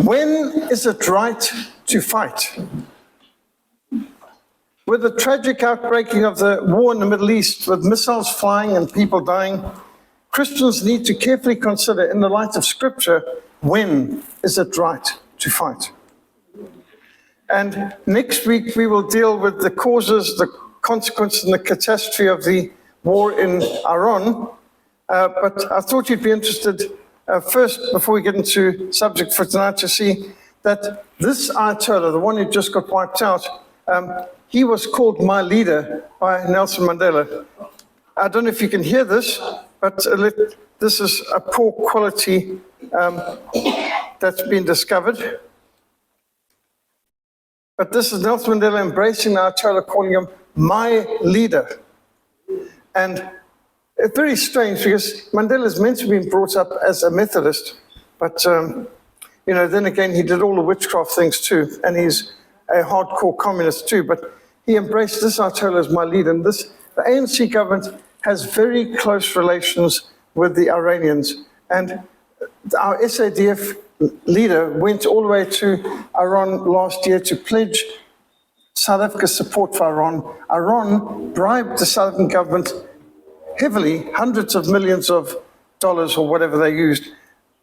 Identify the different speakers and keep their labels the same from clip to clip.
Speaker 1: When is it right to fight? With the tragic outbreaking of the war in the Middle East, with missiles flying and people dying, Christians need to carefully consider, in the light of Scripture, when is it right to fight? And next week we will deal with the causes, the consequences, and the catastrophe of the war in Iran. But I thought you'd be interested first, before we get into subject for tonight, to see that this Ayatollah, the one who just got wiped out, he was called my leader by Nelson Mandela. I don't know if you can hear this, but this is a poor quality that's been discovered. But this is Nelson Mandela embracing the Ayatollah, calling him my leader. And it's very strange because Mandela is meant to be brought up as a Methodist, but then again he did all the witchcraft things too, and he's a hardcore communist too. But he embraced this Ayatollah as my leader, and the ANC government has very close relations with the Iranians, and our SADF leader went all the way to Iran last year to pledge South Africa's support for Iran. Iran bribed the South African government heavily, hundreds of millions of dollars or whatever they used,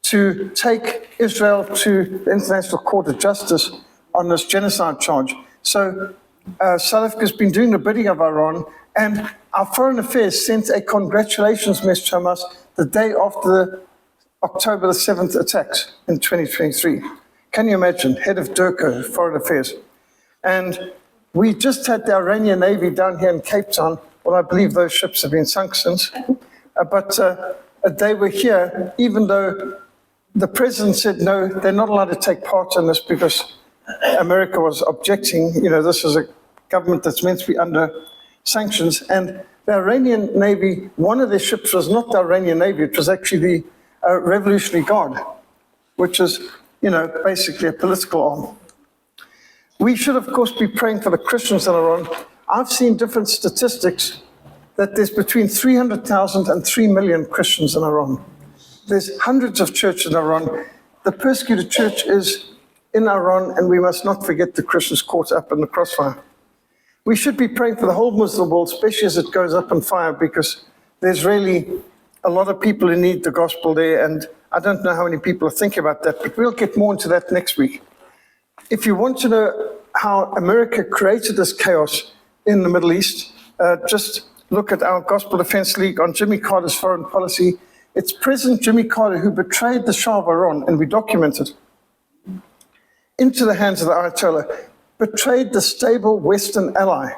Speaker 1: to take Israel to the International Court of Justice on this genocide charge. So South Africa's been doing the bidding of Iran, and our Foreign Affairs sent a congratulations message to Hamas the day after the October the 7th attacks in 2023. Can you imagine? Head of DIRCO, Foreign Affairs. And we just had the Iranian Navy down here in Cape Town. Well, I believe those ships have been sunk since. But they were here, even though the president said, no, they're not allowed to take part in this because America was objecting. This is a government that's meant to be under sanctions. And the Iranian Navy, one of their ships was not the Iranian Navy, it was actually the Revolutionary Guard, which is, basically a political arm. We should, of course, be praying for the Christians in Iran. I've seen different statistics that there's between 300,000 and 3 million Christians in Iran. There's hundreds of churches in Iran. The persecuted church is in Iran, and we must not forget the Christians caught up in the crossfire. We should be praying for the whole Muslim world, especially as it goes up in fire, because there's really a lot of people who need the gospel there, and I don't know how many people are thinking about that, but we'll get more into that next week. If you want to know how America created this chaos in the Middle East, just look at our Gospel Defense League on Jimmy Carter's foreign policy. It's President Jimmy Carter who betrayed the Shah of Iran, and we documented, into the hands of the Ayatollah, betrayed the stable Western ally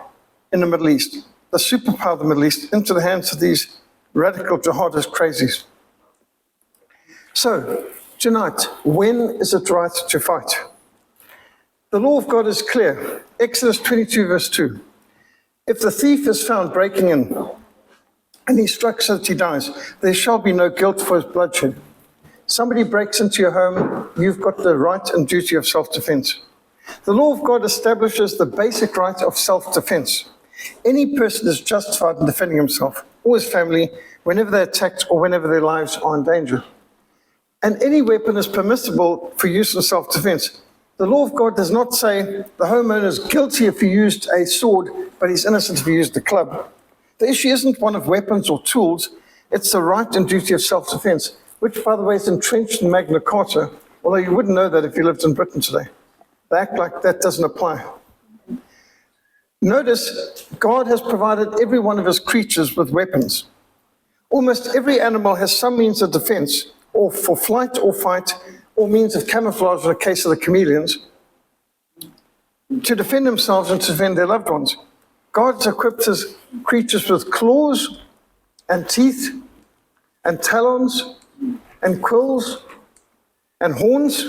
Speaker 1: in the Middle East, the superpower of the Middle East, into the hands of these radical jihadist crazies. So, tonight, when is it right to fight? The law of God is clear. Exodus 22, verse 2. If the thief is found breaking in, and he strikes so that he dies, there shall be no guilt for his bloodshed. Somebody breaks into your home, you've got the right and duty of self-defense. The law of God establishes the basic right of self-defense. Any person is justified in defending himself or his family whenever they're attacked or whenever their lives are in danger. And any weapon is permissible for use in self-defense. The law of God does not say the homeowner is guilty if he used a sword, but he's innocent if he used a club. The issue isn't one of weapons or tools, it's the right and duty of self-defense, which, by the way, is entrenched in Magna Carta, although you wouldn't know that if you lived in Britain today. They act like that doesn't apply. Notice, God has provided every one of his creatures with weapons. Almost every animal has some means of defense, or for flight or fight, or means of camouflage in the case of the chameleons, to defend themselves and to defend their loved ones. God's equipped his creatures with claws and teeth and talons and quills and horns.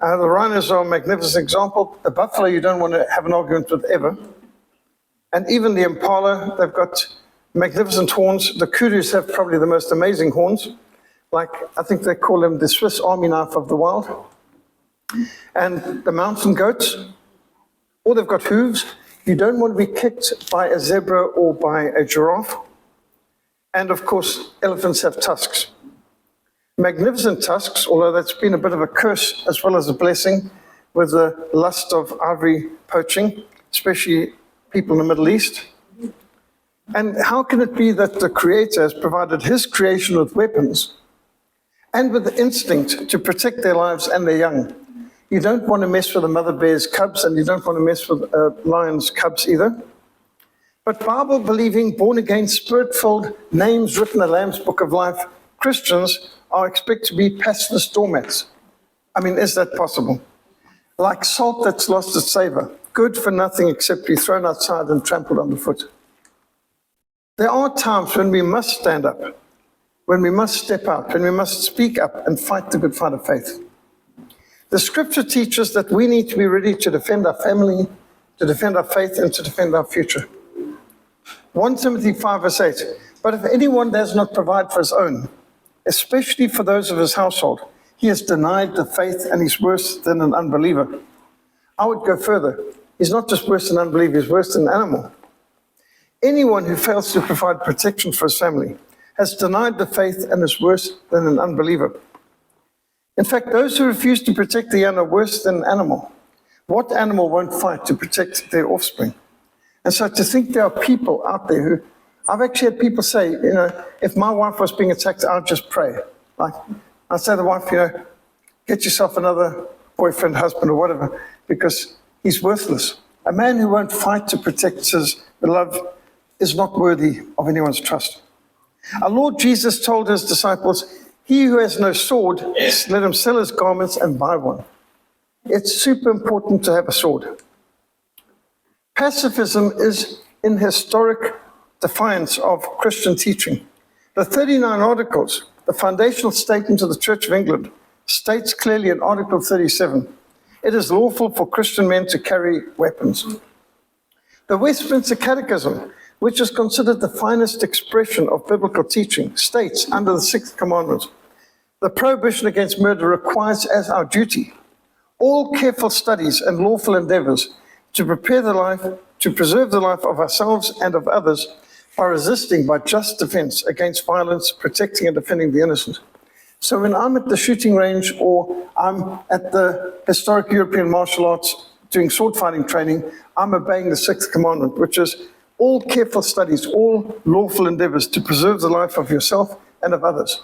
Speaker 1: The rhinos are a magnificent example. The buffalo you don't want to have an argument with ever. And even the impala, they've got magnificent horns. The kudus have probably the most amazing horns. Like, I think they call them the Swiss Army knife of the wild. And the mountain goats, or they've got hooves. You don't want to be kicked by a zebra or by a giraffe. And of course, elephants have tusks. magnificent tusks, although that's been a bit of a curse as well as a blessing with the lust of ivory poaching, especially people in the Middle East. And how can it be that the Creator has provided his creation with weapons and with the instinct to protect their lives and their young? You don't want to mess with a mother bear's cubs, and you don't want to mess with a lion's cubs either. But Bible-believing, born-again, spirit-filled, names written in the Lamb's Book of Life Christians are expected to be pacifist doormats. I mean, is that possible? Like salt that's lost its savor, good for nothing except to be thrown outside and trampled underfoot. There are times when we must stand up, when we must step out, when we must speak up and fight the good fight of faith. The scripture teaches that we need to be ready to defend our family, to defend our faith, and to defend our future. 1 Timothy 5 verse 8, but if anyone does not provide for his own, especially for those of his household, he has denied the faith and he's worse than an unbeliever. I would go further. He's not just worse than an unbeliever, he's worse than an animal. Anyone who fails to provide protection for his family has denied the faith and is worse than an unbeliever. In fact, those who refuse to protect the young are worse than an animal. What animal won't fight to protect their offspring? And so to think there are people out there who, I've actually had people say, if my wife was being attacked, I'd just pray. Like, I'd say to the wife, get yourself another boyfriend, husband, or whatever, because he's worthless. A man who won't fight to protect his beloved is not worthy of anyone's trust. Our Lord Jesus told his disciples, he who has no sword, let him sell his garments and buy one. It's super important to have a sword. Pacifism is in historic defiance of Christian teaching. The 39 Articles, the foundational statement of the Church of England, states clearly in Article 37, it is lawful for Christian men to carry weapons. The Westminster Catechism, which is considered the finest expression of biblical teaching, states under the Sixth Commandment, the prohibition against murder requires as our duty all careful studies and lawful endeavors to preserve the life of ourselves and of others by resisting by just defense against violence, protecting and defending the innocent. So when I'm at the shooting range or I'm at the historic European martial arts doing sword fighting training, I'm obeying the Sixth Commandment, which is all careful studies, all lawful endeavors to preserve the life of yourself and of others.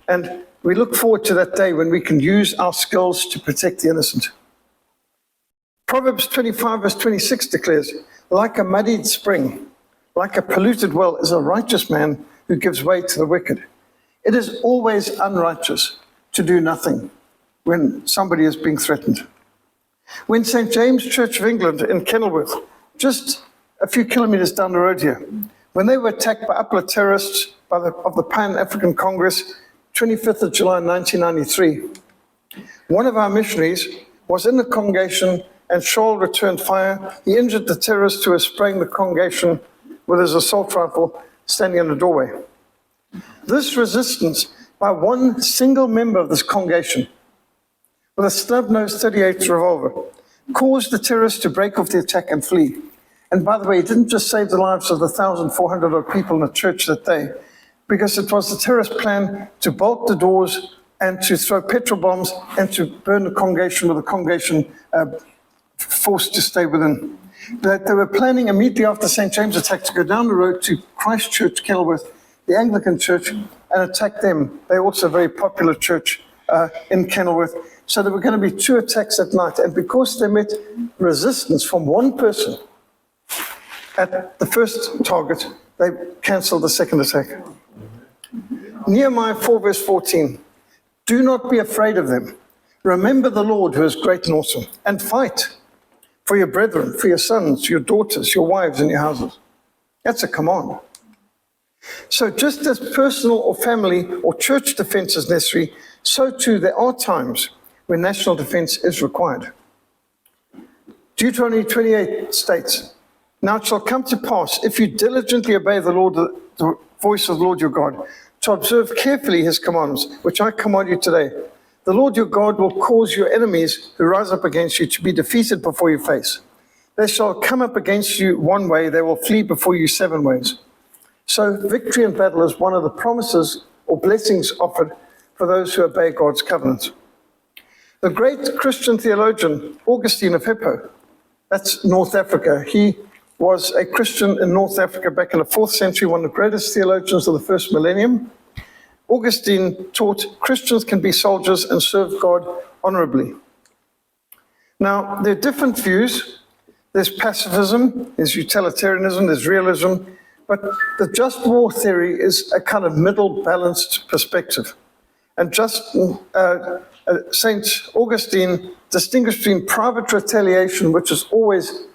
Speaker 1: And we look forward to that day when we can use our skills to protect the innocent. Proverbs 25 verse 26 declares, like a muddied spring, like a polluted well is a righteous man who gives way to the wicked. It is always unrighteous to do nothing when somebody is being threatened. When St. James Church of England in Kenilworth, just a few kilometers down the road here, when they were attacked by upper terrorists of the Pan-African Congress, 25th of July 1993, one of our missionaries was in the congregation and Shaul returned fire. He injured the terrorist who was spraying the congregation with his assault rifle standing in the doorway. This resistance by one single member of this congregation with a snub-nosed .38 revolver caused the terrorists to break off the attack and flee. And by the way, it didn't just save the lives of the 1,400 odd people in the church that day, because it was the terrorist plan to bolt the doors and to throw petrol bombs and to burn the congregation with the congregation forced to stay within. That they were planning immediately after St. James attack to go down the road to Christchurch, Kenilworth, the Anglican church, and attack them. They're also a very popular church in Kenilworth. So there were going to be 2 attacks at night. And because they met resistance from one person at the first target, they cancelled the second attack. Nehemiah 4 verse 14, do not be afraid of them. Remember the Lord who is great and awesome, and fight for your brethren, for your sons, your daughters, your wives, and your houses. That's a command. So just as personal or family or church defense is necessary, so too there are times when national defense is required. Deuteronomy 28 states, now it shall come to pass, if you diligently obey the Lord, the voice of the Lord your God, to observe carefully his commandments, which I command you today, the Lord your God will cause your enemies who rise up against you to be defeated before your face. They shall come up against you one way, they will flee before you 7 ways. So victory in battle is one of the promises or blessings offered for those who obey God's covenant. The great Christian theologian, Augustine of Hippo, that's North Africa. He was a Christian in North Africa back in the 4th century, one of the greatest theologians of the first millennium. Augustine taught Christians can be soldiers and serve God honorably. Now, there are different views. There's pacifism, there's utilitarianism, there's realism, but the just war theory is a kind of middle balanced perspective. And St. Augustine distinguished between private retaliation, which is always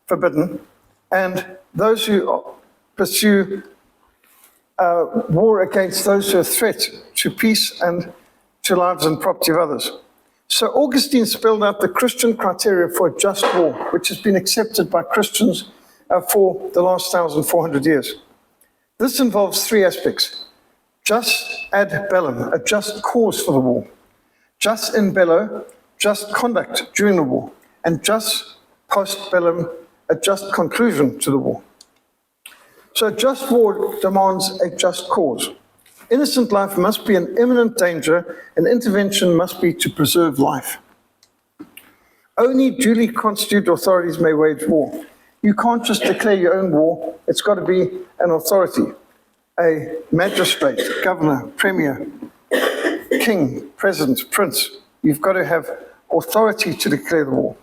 Speaker 1: forbidden, and those who pursue war against those who are a threat to peace and to lives and property of others. So Augustine spelled out the Christian criteria for a just war, which has been accepted by Christians for the last 1,400 years. This involves three aspects. Jus ad bellum, a just cause for the war. Jus in bello, just conduct during the war. And jus post bellum, a just conclusion to the war. So a just war demands a just cause. Innocent life must be in imminent danger, and intervention must be to preserve life. Only duly constituted authorities may wage war. You can't just declare your own war. It's got to be an authority, a magistrate, governor, premier, king, president, prince. You've got to have authority to declare the war.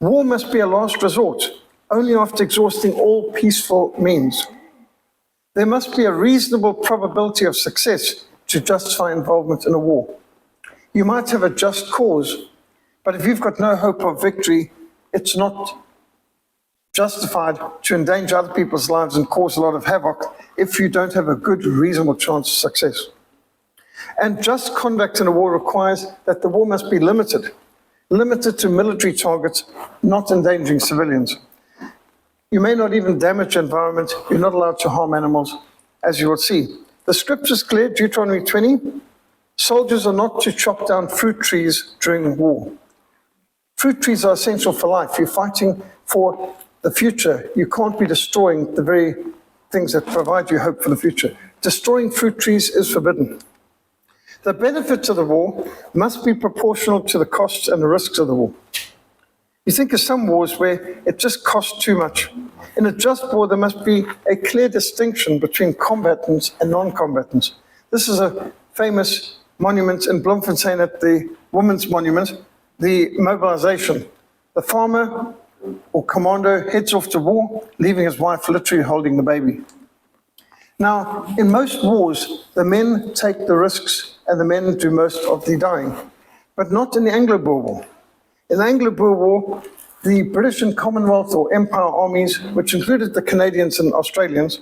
Speaker 1: War must be a last resort, only after exhausting all peaceful means. There must be a reasonable probability of success to justify involvement in a war. You might have a just cause, but if you've got no hope of victory, it's not justified to endanger other people's lives and cause a lot of havoc if you don't have a good, reasonable chance of success. And just conduct in a war requires that the war must be limited to military targets, not endangering civilians. You may not even damage the environment. You're not allowed to harm animals, as you will see. The scripture's clear, Deuteronomy 20, soldiers are not to chop down fruit trees during war. Fruit trees are essential for life. You're fighting for the future. You can't be destroying the very things that provide you hope for the future. Destroying fruit trees is forbidden. The benefits of the war must be proportional to the costs and the risks of the war. You think of some wars where it just costs too much. In a just war, there must be a clear distinction between combatants and non-combatants. This is a famous monument in Bloemfontein at the Women's Monument, the mobilization. The farmer or commando heads off to war, leaving his wife literally holding the baby. Now, in most wars, the men take the risks and the men do most of the dying, but not in the Anglo-Boer War. In the Anglo-Boer War, the British and Commonwealth or Empire armies, which included the Canadians and Australians,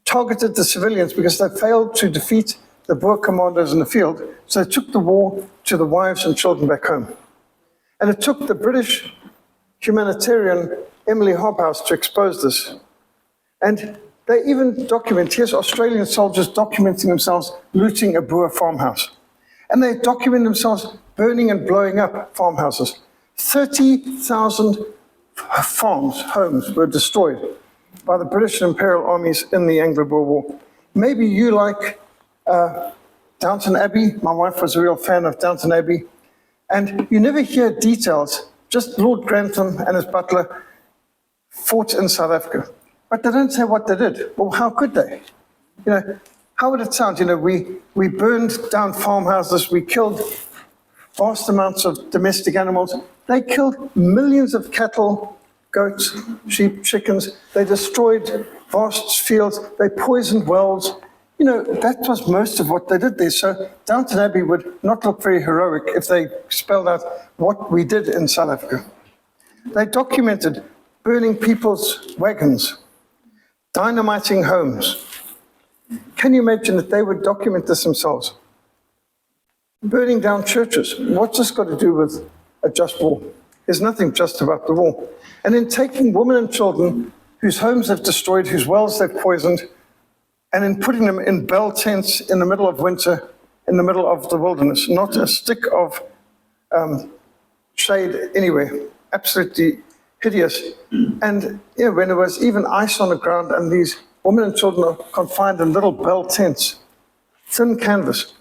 Speaker 1: targeted the civilians because they failed to defeat the Boer commandos in the field, so they took the war to the wives and children back home. And it took the British humanitarian Emily Hobhouse to expose this. And they even document, here's Australian soldiers documenting themselves looting a Boer farmhouse. And they document themselves burning and blowing up farmhouses. 30,000 farms, homes were destroyed by the British and Imperial armies in the Anglo-Boer War. Maybe you like Downton Abbey. My wife was a real fan of Downton Abbey. And you never hear details, just Lord Grantham and his butler fought in South Africa. But they don't say what they did. Well, how could they? You know, how would it sound? You know, we burned down farmhouses, we killed vast amounts of domestic animals. They killed millions of cattle, goats, sheep, chickens. They destroyed vast fields. They poisoned wells. You know, that was most of what they did there. So Downton Abbey would not look very heroic if they spelled out what we did in South Africa. They documented burning people's wagons, dynamiting homes. Can you imagine that they would document this themselves? Burning down churches. What's this got to do with a just war? There's nothing just about the war. And in taking women and children whose homes they've destroyed, whose wells they've poisoned, and in putting them in bell tents in the middle of winter, in the middle of the wilderness, not a stick of shade anywhere. Absolutely hideous. And you know, when there was even ice on the ground and these women and children are confined in little bell tents, thin canvas,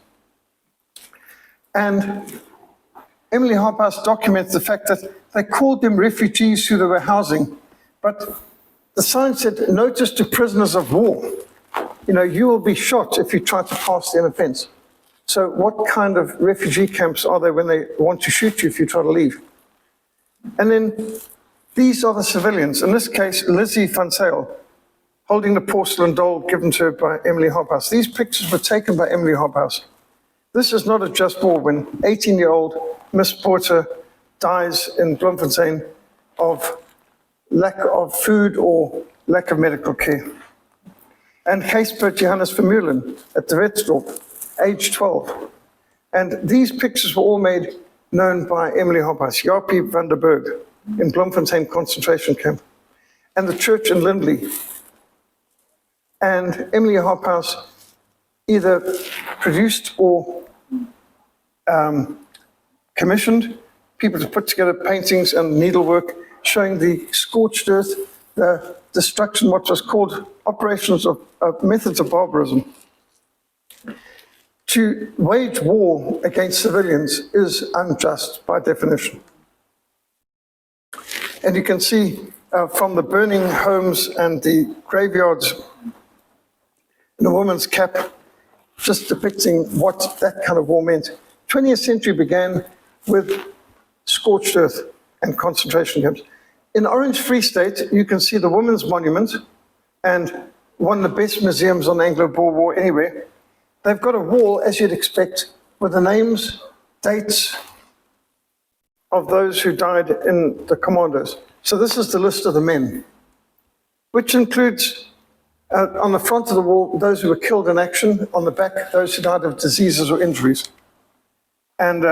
Speaker 1: And Emily Hobhouse documents the fact that they called them refugees who they were housing, but the sign said, notice to prisoners of war. You know, you will be shot if you try to pass the inner fence. So what kind of refugee camps are they when they want to shoot you if you try to leave? And then these are the civilians. In this case, Lizzie van Zyl, holding the porcelain doll given to her by Emily Hobhouse. These pictures were taken by Emily Hobhouse. This is not a just war when 18-year-old Miss Porter dies in Bloemfontein of lack of food or lack of medical care. And Gijsbert Johannes Vermeulen at the Wetsdorp, age 12. And these pictures were all made known by Emily Hobhouse, Jaapie van der Berg in Bloemfontein concentration camp, and the church in Lindley. And Emily Hobhouse either produced or commissioned people to put together paintings and needlework showing the scorched earth, the destruction, what was called operations of methods of barbarism. To wage war against civilians is unjust by definition. And you can see from the burning homes and the graveyards in a woman's cap, just depicting what that kind of war meant. 20th century began with scorched earth and concentration camps. In Orange Free State, you can see the Women's Monument and one of the best museums on the Anglo-Boer War anywhere. They've got a wall, as you'd expect, with the names, dates of those who died in the commandos. So this is the list of the men, which includes, on the front of the wall, those who were killed in action, on the back, those who died of diseases or injuries. And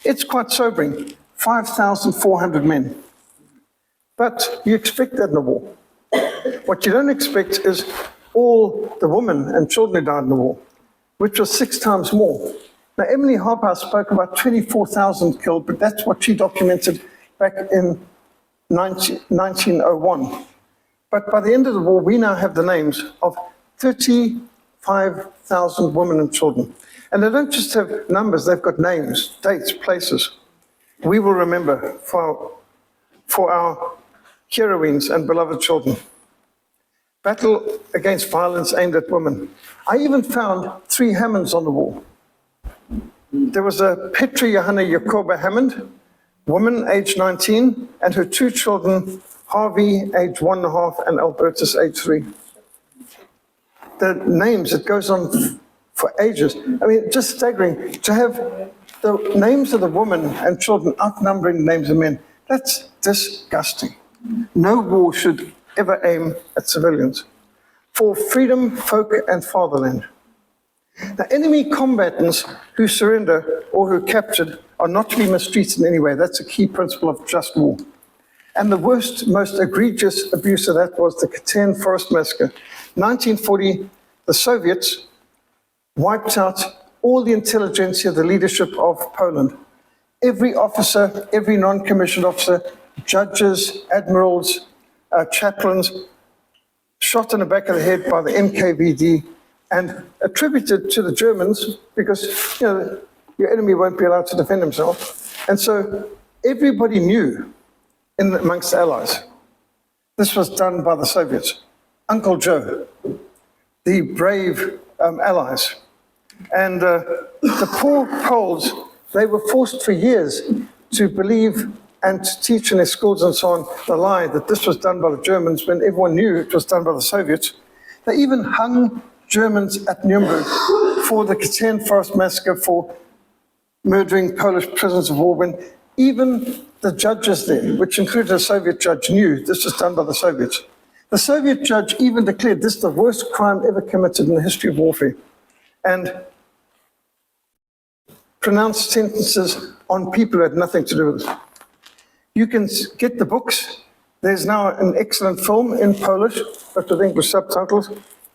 Speaker 1: it's quite sobering, 5,400 men. But you expect that in a war. What you don't expect is all the women and children who died in the war, which was 6 times more. Now, Emily Hobhouse spoke about 24,000 killed, but that's what she documented back in 1901. But by the end of the war, we now have the names of 35,000 women and children. And they don't just have numbers, they've got names, dates, places. We will remember for our heroines and beloved children. Battle against violence aimed at women. I even found 3 Hammonds on the wall. There was a Petri Johanna Jacoba Hammond, woman, age 19, and her 2 children, Harvey, age 1.5, and Albertus, age 3. The names, it goes on for ages. I mean, just staggering to have the names of the women and children outnumbering the names of men. That's disgusting. No war should ever aim at civilians. For freedom, folk, and fatherland. The enemy combatants who surrender or who are captured are not to be mistreated in any way. That's a key principle of just war. And the worst, most egregious abuse of that was the Katyn Forest Massacre. 1940, the Soviets wiped out all the intelligentsia, the leadership of Poland. Every officer, every non-commissioned officer, judges, admirals, chaplains, shot in the back of the head by the NKVD and attributed to the Germans because, you know, your enemy won't be allowed to defend himself. And so everybody knew amongst the Allies, this was done by the Soviets. Uncle Joe, the brave Allies. And the poor Poles, they were forced for years to believe and to teach in their schools and so on the lie that this was done by the Germans when everyone knew it was done by the Soviets. They even hung Germans at Nuremberg for the Katyn Forest Massacre, for murdering Polish prisoners of war, when even the judges there, which included a Soviet judge, knew this was done by the Soviets. The Soviet judge even declared this the worst crime ever committed in the history of warfare, and pronounced sentences on people who had nothing to do with it. You can get the books. There's now an excellent film in Polish, but with English subtitles.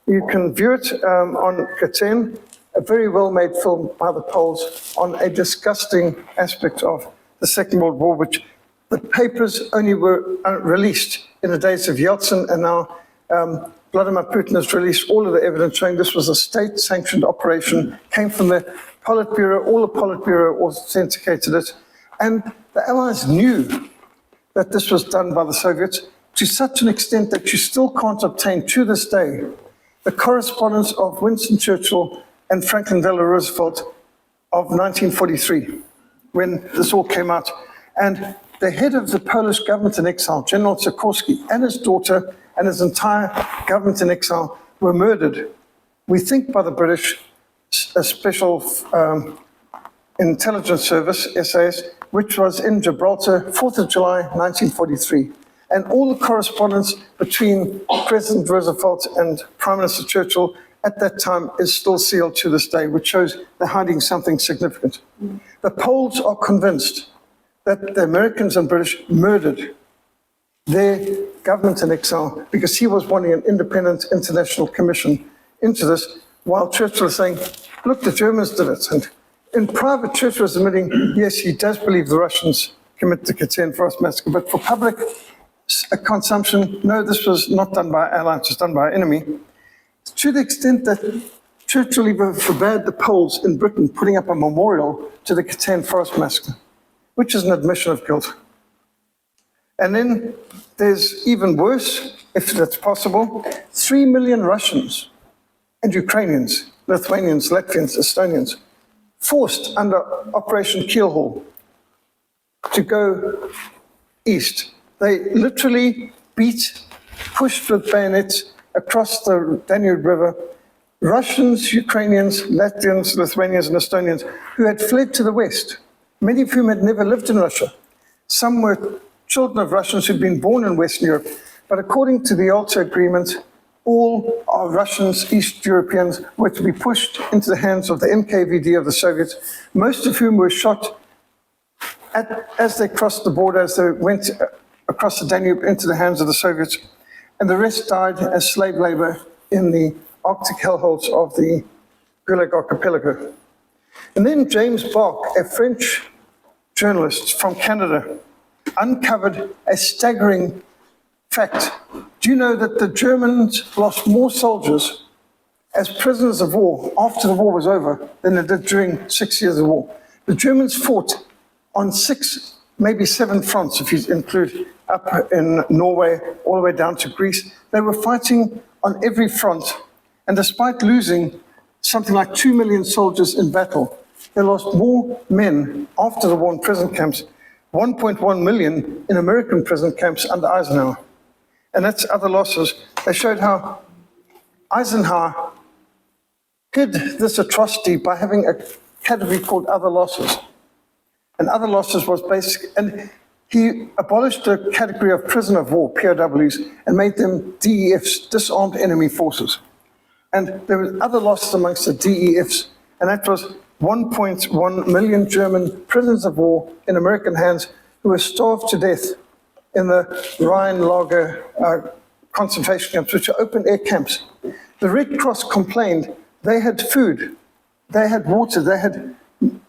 Speaker 1: You can view it on Katyn, a very well-made film by the Poles on a disgusting aspect of the Second World War, which the papers only were released in the days of Yeltsin, and now Vladimir Putin has released all of the evidence showing this was a state-sanctioned operation, came from the Politburo, all the Politburo authenticated it, and the Allies knew that this was done by the Soviets to such an extent that you still can't obtain to this day the correspondence of Winston Churchill and Franklin Delano Roosevelt of 1943, when this all came out. And the head of the Polish government in exile, General Sikorski, and his daughter and his entire government in exile were murdered, we think by the British Special Intelligence Service, SAS, which was in Gibraltar, 4th of July, 1943. And all the correspondence between President Roosevelt and Prime Minister Churchill at that time is still sealed to this day, which shows they're hiding something significant. The Poles are convinced that the Americans and British murdered their government in exile because he was wanting an independent international commission into this, while Churchill was saying, look, the Germans did it. And in private, Churchill was admitting, yes, he does believe the Russians committed the Katyn Forest massacre, but for public consumption, no, this was not done by allies, it was done by our enemy. To the extent that Churchill even forbade the Poles in Britain putting up a memorial to the Katyn Forest massacre, which is an admission of guilt. And then there's even worse, if that's possible, 3 million Russians and Ukrainians, Lithuanians, Latvians, Estonians, forced under Operation Keelhaul to go east. They literally pushed with bayonets across the Danube River, Russians, Ukrainians, Latvians, Lithuanians, and Estonians who had fled to the west, many of whom had never lived in Russia. Some were children of Russians who'd been born in Western Europe. But according to the Yalta Agreement, all our Russians, East Europeans, were to be pushed into the hands of the NKVD of the Soviets, most of whom were shot as they crossed the border, as they went across the Danube into the hands of the Soviets. And the rest died as slave labor in the Arctic hellholes of the Gulag Archipelago. And then James Bark, a French journalist from Canada, uncovered a staggering fact. Do you know that the Germans lost more soldiers as prisoners of war after the war was over than they did during 6 years of war? The Germans fought on 6, maybe 7 fronts, if you include up in Norway, all the way down to Greece. They were fighting on every front, and despite losing something like 2 million soldiers in battle, they lost more men after the war in prison camps, 1.1 million in American prison camps under Eisenhower. And that's other losses. They showed how Eisenhower hid this atrocity by having a category called other losses. And other losses was basic, and he abolished the category of prisoner of war, POWs, and made them DEFs, disarmed enemy forces. And there were other losses amongst the DEFs, and that was 1.1 million German prisoners of war in American hands who were starved to death in the Rhine lager concentration camps, which are open air camps. The Red Cross complained they had food, they had water, they had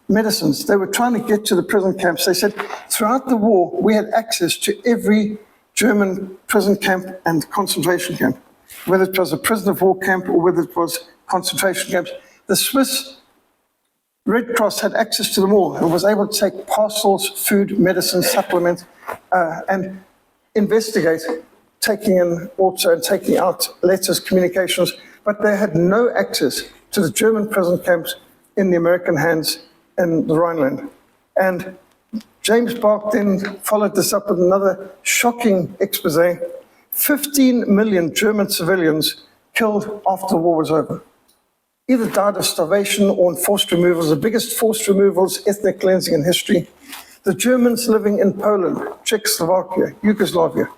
Speaker 1: medicines. They were trying to get to the prison camps. They said throughout the war, we had access to every German prison camp and concentration camp, whether it was a prisoner of war camp or whether it was concentration camps. The Swiss Red Cross had access to them all and was able to take parcels, food, medicine, supplements, and investigate, taking in also and taking out letters, communications, but they had no access to the German prison camps in the American hands in the Rhineland. And James Bark then followed this up with another shocking expose. 15 million German civilians killed after the war was over. Either died of starvation or in forced removals, the biggest forced removals, ethnic cleansing in history. The Germans living in Poland, Czechoslovakia, Yugoslavia,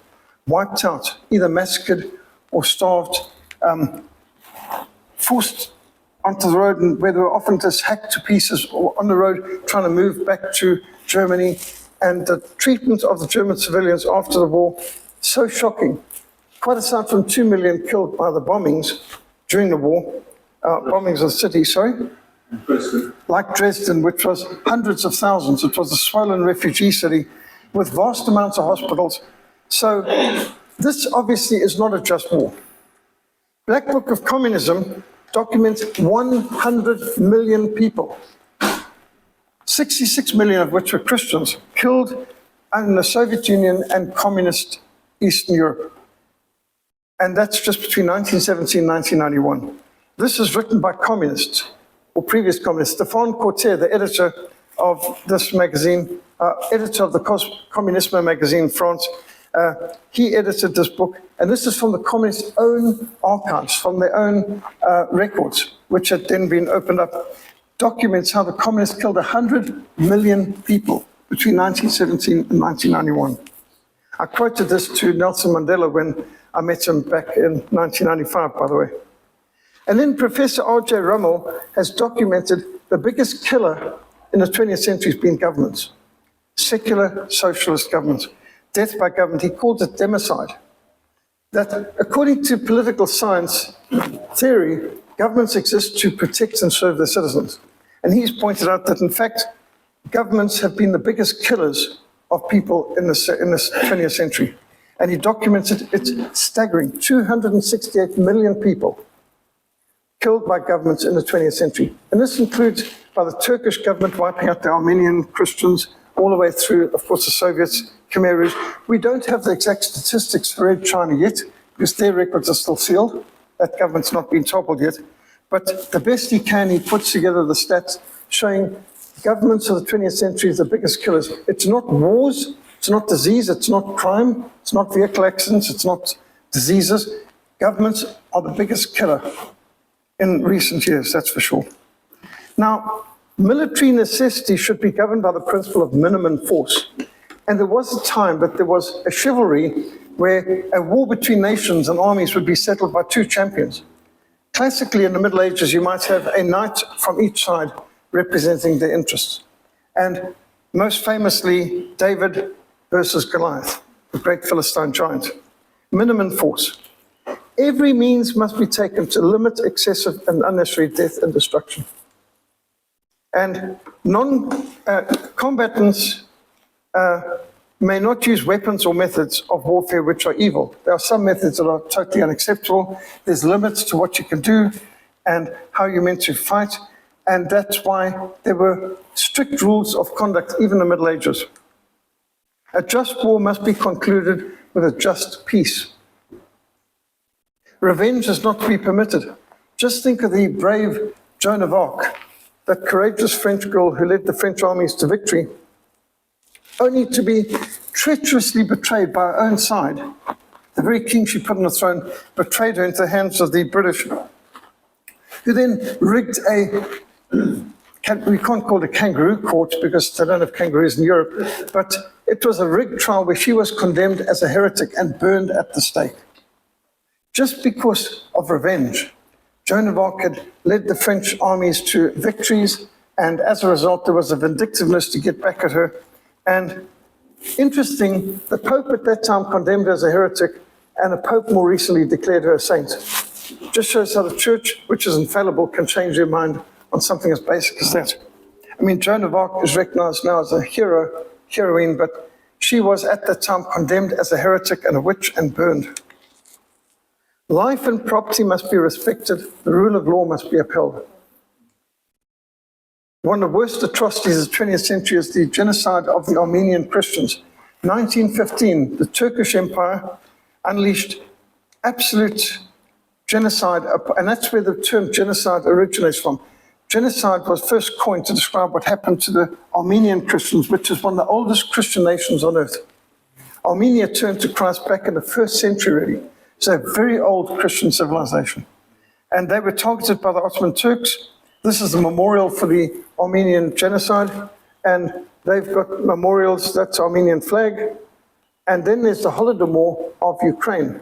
Speaker 1: wiped out, either massacred or starved, forced onto the road, and where they were often just hacked to pieces or on the road trying to move back to Germany. And the treatment of the German civilians after the war, so shocking. Quite aside from 2 million killed by the bombings during the war, bombings of the city, sorry?
Speaker 2: Dresden.
Speaker 1: Like Dresden, which was hundreds of thousands. It was a swollen refugee city with vast amounts of hospitals. So this obviously is not a just war. Black Book of Communism documents 100 million people, 66 million of which were Christians, killed in the Soviet Union and communist Eastern Europe. And that's just between 1970 and 1991. This is written by communists, or previous communists. Stéphane Cortaire, the editor of this magazine, editor of the Communisme magazine in France, he edited this book, and this is from the communists' own archives, from their own records, which had then been opened up, documents how the communists killed 100 million people between 1917 and 1991. I quoted this to Nelson Mandela when I met him back in 1995, by the way. And then Professor R.J. Rummel has documented the biggest killer in the 20th century has been governments, secular socialist governments, death by government. He called it democide. That according to political science theory, governments exist to protect and serve their citizens. And he's pointed out that, in fact, governments have been the biggest killers of people in this 20th century. And he documented it's staggering, 268 million people killed by governments in the 20th century. And this includes by the Turkish government wiping out the Armenian Christians, all the way through, of course, the Soviets, Khmer Rouge. We don't have the exact statistics for Red China yet, because their records are still sealed. That government's not been toppled yet. But the best he can, he puts together the stats showing governments of the 20th century is the biggest killers. It's not wars, it's not disease, it's not crime, it's not vehicle accidents, it's not diseases. Governments are the biggest killer in recent years, that's for sure. Now, military necessity should be governed by the principle of minimum force. And there was a time that there was a chivalry where a war between nations and armies would be settled by two champions. Classically, in the Middle Ages, you might have a knight from each side representing their interests. And most famously, David versus Goliath, the great Philistine giant. Minimum force. Every means must be taken to limit excessive and unnecessary death and destruction. And non-combatants may not use weapons or methods of warfare which are evil. There are some methods that are totally unacceptable. There's limits to what you can do and how you're meant to fight. And that's why there were strict rules of conduct, even in the Middle Ages. A just war must be concluded with a just peace. Revenge is not to be permitted. Just think of the brave Joan of Arc, that courageous French girl who led the French armies to victory, only to be treacherously betrayed by her own side. The very king she put on the throne betrayed her into the hands of the British, who then rigged we can't call it a kangaroo court because they don't have kangaroos in Europe, but it was a rigged trial where she was condemned as a heretic and burned at the stake. Just because of revenge, Joan of Arc had led the French armies to victories, and as a result, there was a vindictiveness to get back at her. And interesting, the Pope at that time condemned her as a heretic, and the Pope more recently declared her a saint. Just shows how the church, which is infallible, can change their mind on something as basic as that. I mean, Joan of Arc is recognized now as a heroine, but she was at that time condemned as a heretic and a witch and burned. Life and property must be respected. The rule of law must be upheld. One of the worst atrocities of the 20th century is the genocide of the Armenian Christians. 1915, the Turkish Empire unleashed absolute genocide, and that's where the term genocide originates from. Genocide was first coined to describe what happened to the Armenian Christians, which is one of the oldest Christian nations on earth. Armenia turned to Christ back in the 1st century, really. It's a very old Christian civilization. And they were targeted by the Ottoman Turks. This is a memorial for the Armenian genocide. And they've got memorials, that's Armenian flag. And then there's the Holodomor of Ukraine.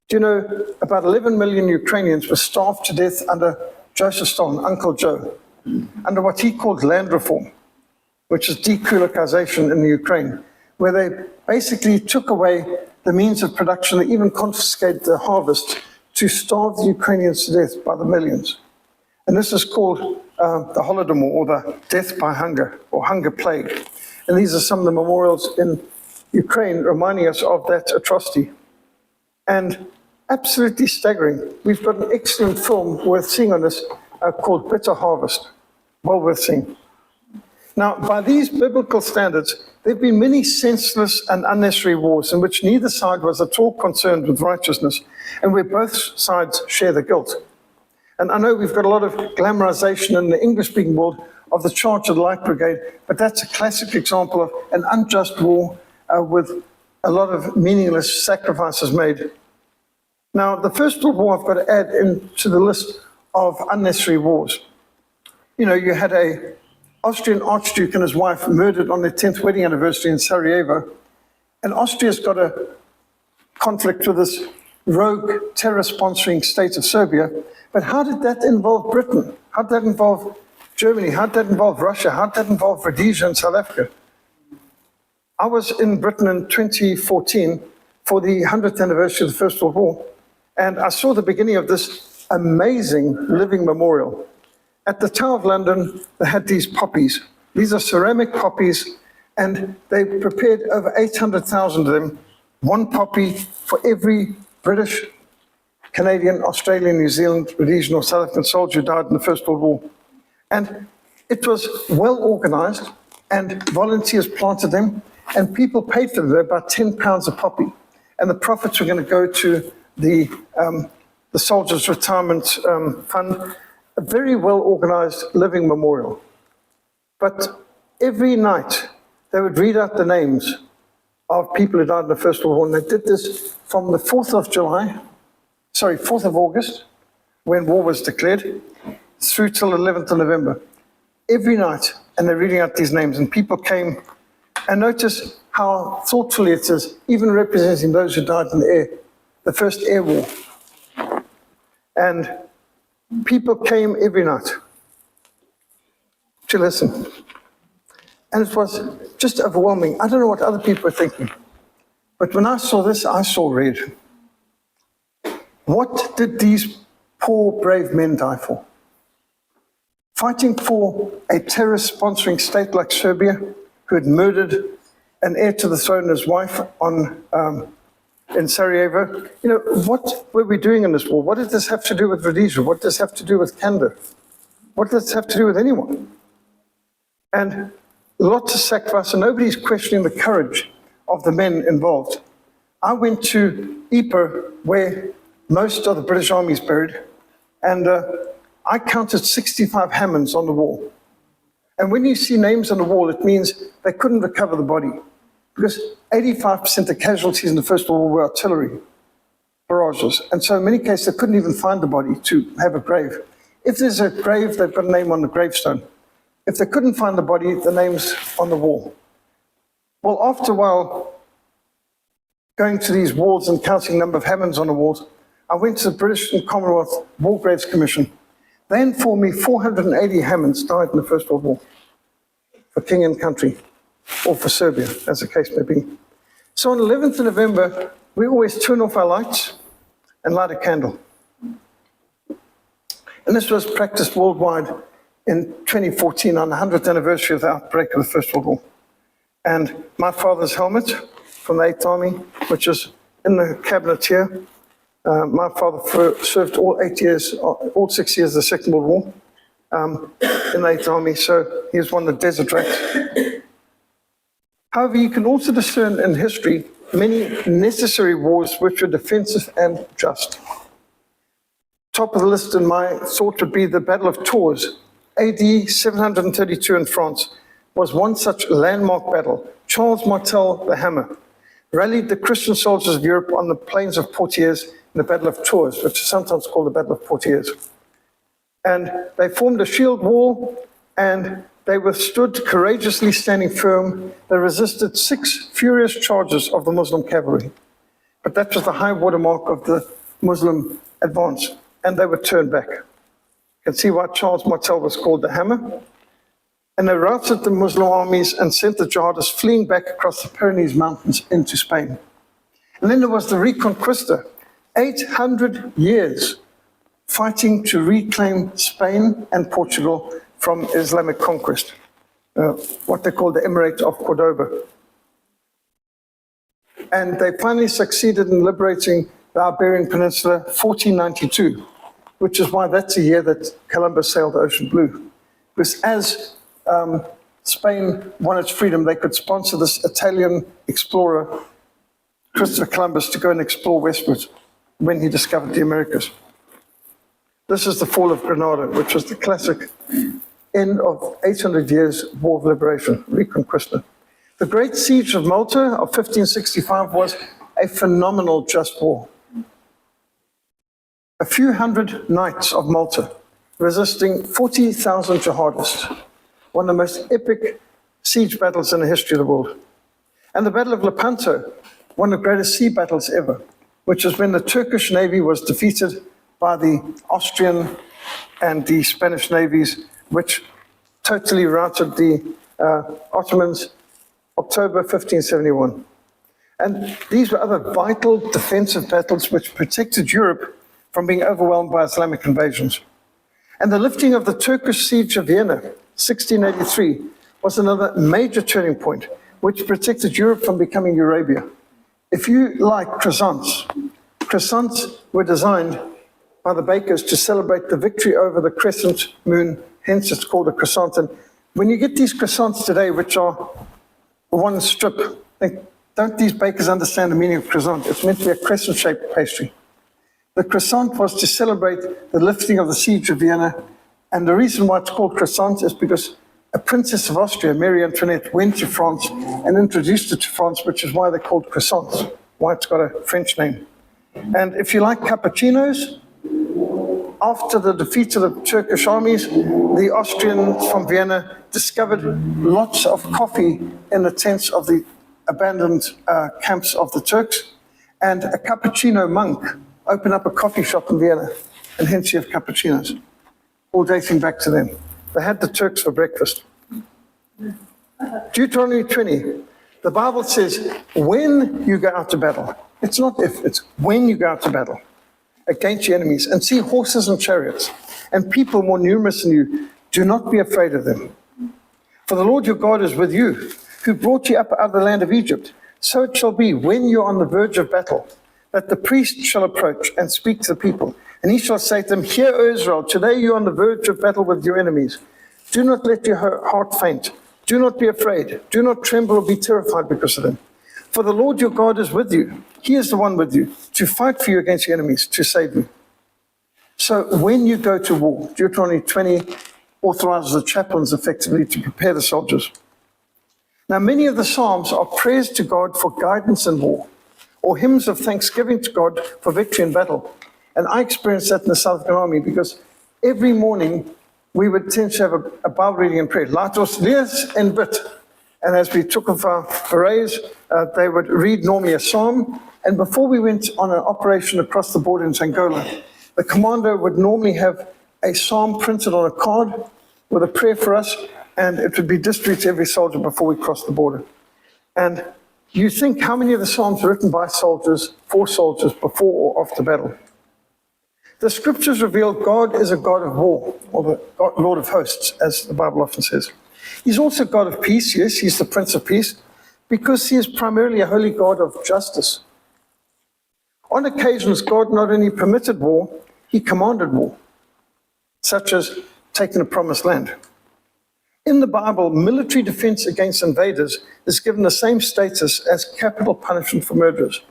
Speaker 1: Do you know, about 11 million Ukrainians were starved to death under Joseph Stalin, Uncle Joe, under what he called land reform, which is dekulakization in the Ukraine, where they basically took away the means of production. They even confiscated the harvest to starve the Ukrainians to death by the millions. And this is called the Holodomor, or the death by hunger, or hunger plague. And these are some of the memorials in Ukraine reminding us of that atrocity. And absolutely staggering. We've got an excellent film worth seeing on this called Bitter Harvest, well worth seeing. Now, by these biblical standards, there have been many senseless and unnecessary wars in which neither side was at all concerned with righteousness, and where both sides share the guilt. And I know we've got a lot of glamorization in the English-speaking world of the Charge of the Light Brigade, but that's a classic example of an unjust war with a lot of meaningless sacrifices made. Now, the First World War I've got to add into the list of unnecessary wars. You know, you had an Austrian Archduke and his wife murdered on their 10th wedding anniversary in Sarajevo, and Austria's got a conflict with this rogue terror-sponsoring state of Serbia. But how did that involve Britain? How did that involve Germany? How did that involve Russia? How did that involve Rhodesia and South Africa? I was in Britain in 2014 for the 100th anniversary of the First World War, and I saw the beginning of this amazing living memorial. At the Tower of London, they had these poppies. These are ceramic poppies, and they prepared over 800,000 of them, one poppy for every British, Canadian, Australian, New Zealand, Rhodesian, or South African soldier who died in the First World War. And it was well organized, and volunteers planted them, and people paid for them. They're about £10 a poppy. And the profits were going to go to the Soldiers' Retirement Fund, a very well organized living memorial. But every night they would read out the names of people who died in the First World War, and they did this from the 4th of August, when war was declared, through till the 11th of November. Every night, and they're reading out these names, and people came, and notice how thoughtfully it is, even representing those who died in the air, the first air war. And people came every night to listen. And it was just overwhelming. I don't know what other people were thinking, but when I saw this, I saw red. What did these poor, brave men die for? Fighting for a terrorist-sponsoring state like Serbia, who had murdered an heir to the throne and his wife in Sarajevo. You know, what were we doing in this war? What did this have to do with Rhodesia? What does this have to do with Canada? What does this have to do with anyone? And lots of sacrifice, and nobody's questioning the courage of the men involved. I went to Ypres, where most of the British Army is buried, and I counted 65 Hammonds on the wall. And when you see names on the wall, it means they couldn't recover the body, because 85% of casualties in the First World War were artillery barrages. And so in many cases, they couldn't even find the body to have a grave. If there's a grave, they've got a name on the gravestone. If they couldn't find the body, the name's on the wall. Well, after a while, going to these walls and counting the number of Hammonds on the walls, I went to the British and Commonwealth War Graves Commission. They informed me 480 Hammonds died in the First World War for king and country, or for Serbia, as the case may be. So on the 11th of November, we always turn off our lights and light a candle. And this was practiced worldwide in 2014 on the 100th anniversary of the outbreak of the First World War. And my father's helmet from the 8th Army, which is in the cabinet here. My father served all 6 years of the Second World War in the 8th Army, so he was one of the desert rats. However, you can also discern in history many necessary wars which were defensive and just. Top of the list in my thought would be the Battle of Tours, AD 732 in France, was one such landmark battle. Charles Martel, the Hammer, rallied the Christian soldiers of Europe on the plains of Poitiers in the Battle of Tours, which is sometimes called the Battle of Poitiers. And they formed a shield wall, and they withstood, courageously standing firm. They resisted 6 furious charges of the Muslim cavalry. But that was the high watermark of the Muslim advance, and they were turned back. You can see why Charles Martel was called the Hammer. And they routed the Muslim armies and sent the jihadists fleeing back across the Pyrenees Mountains into Spain. And then there was the Reconquista, 800 years fighting to reclaim Spain and Portugal from Islamic conquest, what they call the Emirate of Cordoba. And they finally succeeded in liberating the Iberian Peninsula, 1492, which is why that's the year that Columbus sailed the ocean blue. Because as Spain won its freedom, they could sponsor this Italian explorer, Christopher Columbus, to go and explore westwards when he discovered the Americas. This is the fall of Granada, which was the classic end of 800 years war of liberation, Reconquista. The Great Siege of Malta of 1565 was a phenomenal just war. A few hundred knights of Malta resisting 40,000 jihadists, one of the most epic siege battles in the history of the world. And the Battle of Lepanto, one of the greatest sea battles ever, which is when the Turkish Navy was defeated by the Austrian and the Spanish navies, which totally routed the Ottomans, October 1571. And these were other vital defensive battles which protected Europe from being overwhelmed by Islamic invasions. And the lifting of the Turkish siege of Vienna, 1683, was another major turning point, which protected Europe from becoming Eurabia. If you like croissants, croissants were designed by the bakers to celebrate the victory over the crescent moon, hence it's called a croissant. And when you get these croissants today, which are one strip, don't these bakers understand the meaning of croissant? It's meant to be a crescent-shaped pastry. The croissant was to celebrate the lifting of the siege of Vienna, and the reason why it's called croissant is because a princess of Austria, Marie Antoinette, went to France and introduced it to France, which is why they're called croissants, why it's got a French name. And if you like cappuccinos, after the defeat of the Turkish armies, the Austrians from Vienna discovered lots of coffee in the tents of the abandoned camps of the Turks, and a cappuccino monk opened up a coffee shop in Vienna, and hence you have cappuccinos, all dating back to them. They had the Turks for breakfast. Deuteronomy 20, the Bible says, when you go out to battle, it's not if, it's when you go out to battle against your enemies and see horses and chariots and people more numerous than you, do not be afraid of them. For the Lord your God is with you, who brought you up out of the land of Egypt. So it shall be when you are on the verge of battle, that the priest shall approach and speak to the people. And he shall say to them, Hear, O Israel, today you are on the verge of battle with your enemies. Do not let your heart faint. Do not be afraid. Do not tremble or be terrified because of them. For the Lord your God is with you. He is the one with you to fight for you against your enemies, to save you. So when you go to war, Deuteronomy 20 authorizes the chaplains effectively to prepare the soldiers. Now, many of the Psalms are prayers to God for guidance in war, or hymns of thanksgiving to God for victory in battle. And I experienced that in the South African Army because every morning we would tend to have a Bible reading and prayer. Laat ons lees en bid. And as we took off our berets, they would read normally a psalm. And before we went on an operation across the border in Angola, the commander would normally have a psalm printed on a card with a prayer for us, and it would be distributed to every soldier before we crossed the border. And you think how many of the psalms are written by soldiers, for soldiers, before or after battle? The scriptures reveal God is a God of war, or the Lord of hosts, as the Bible often says. He's also God of peace, yes, he's the Prince of Peace, because he is primarily a holy God of justice. On occasions, God not only permitted war, he commanded war, such as taking a promised land. In the Bible, military defense against invaders is given the same status as capital punishment for murderers.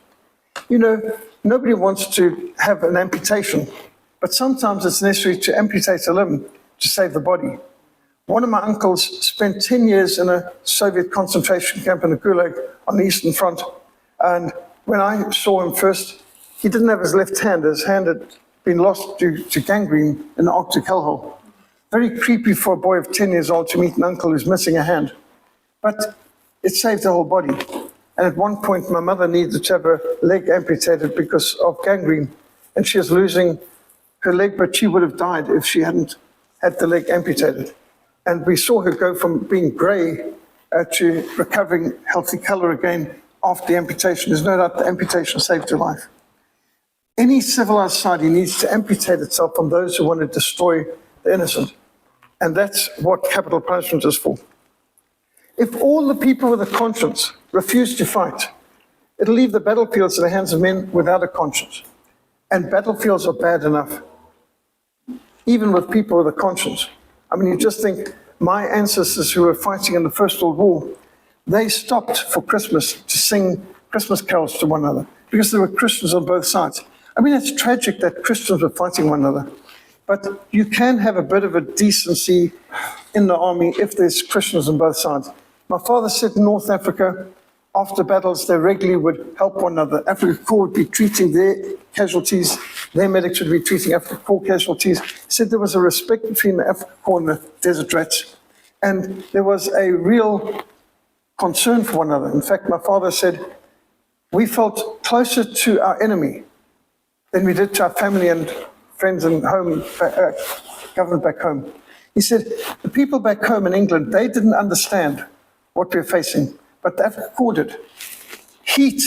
Speaker 1: You know, nobody wants to have an amputation, but sometimes it's necessary to amputate a limb to save the body. One of my uncles spent 10 years in a Soviet concentration camp in the Gulag on the Eastern Front. And when I saw him first, he didn't have his left hand. His hand had been lost due to gangrene in the Arctic hellhole. Very creepy for a boy of 10 years old to meet an uncle who's missing a hand. But it saved the whole body. And at one point, my mother needed to have her leg amputated because of gangrene. And she was losing her leg, but she would have died if she hadn't had the leg amputated. And we saw her go from being gray to recovering healthy color again after the amputation. There's no doubt the amputation saved her life. Any civilized society needs to amputate itself from those who want to destroy the innocent. And that's what capital punishment is for. If all the people with a conscience refuse to fight, it'll leave the battlefields in the hands of men without a conscience. And battlefields are bad enough, even with people with a conscience. I mean, you just think, my ancestors who were fighting in the First World War, they stopped for Christmas to sing Christmas carols to one another because there were Christians on both sides. I mean, it's tragic that Christians were fighting one another, but you can have a bit of a decency in the army if there's Christians on both sides. My father said in North Africa, after battles, they regularly would help one another. Africa Corps would be treating their casualties, their medics would be treating Africa Corps casualties. He said there was a respect between the Africa Corps and the Desert Rats, and there was a real concern for one another. In fact, my father said, we felt closer to our enemy than we did to our family and friends and home, government back home. He said, the people back home in England, they didn't understand what we were facing, but the Africa Corps did. Heat,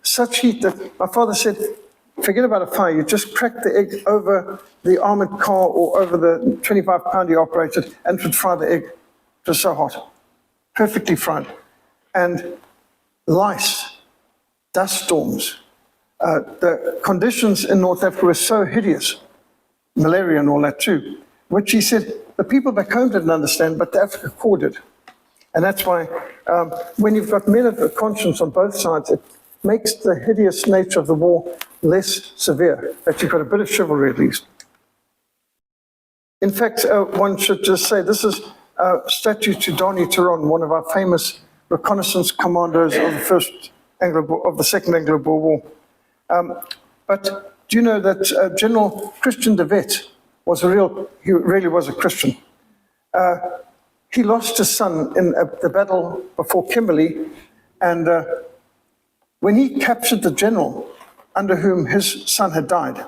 Speaker 1: such heat that my father said, forget about a fire, you just crack the egg over the armored car or over the 25-pound he operated and it would fry the egg. It was so hot, perfectly fried. And lice, dust storms, the conditions in North Africa were so hideous, malaria and all that too, which he said the people back home didn't understand, but the Africa Corps did. And that's why when you've got men of a conscience on both sides, it makes the hideous nature of the war less severe, that you've got a bit of chivalry at least. In fact, one should just say, this is a statue to Donny Turon, one of our famous reconnaissance commanders of the Second Anglo-Boer War. But do you know that General Christian de Wet he really was a Christian. He lost his son in the battle before Kimberley, and when he captured the general under whom his son had died,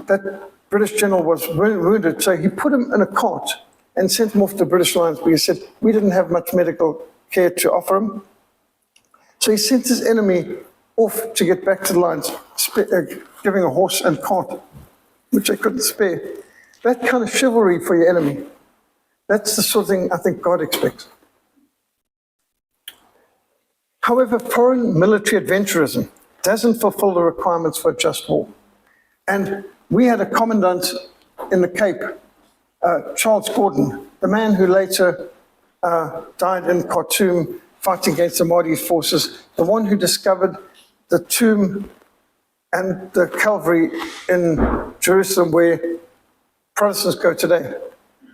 Speaker 1: that British general was wounded, so he put him in a cart and sent him off to British lines because he said, we didn't have much medical care to offer him. So he sent his enemy off to get back to the lines, giving a horse and cart, which they couldn't spare. That kind of chivalry for your enemy, that's the sort of thing I think God expects. However, foreign military adventurism doesn't fulfill the requirements for a just war. And we had a commandant in the Cape, Charles Gordon, the man who later died in Khartoum fighting against the Mahdi's forces, the one who discovered the tomb and the Calvary in Jerusalem where Protestants go today.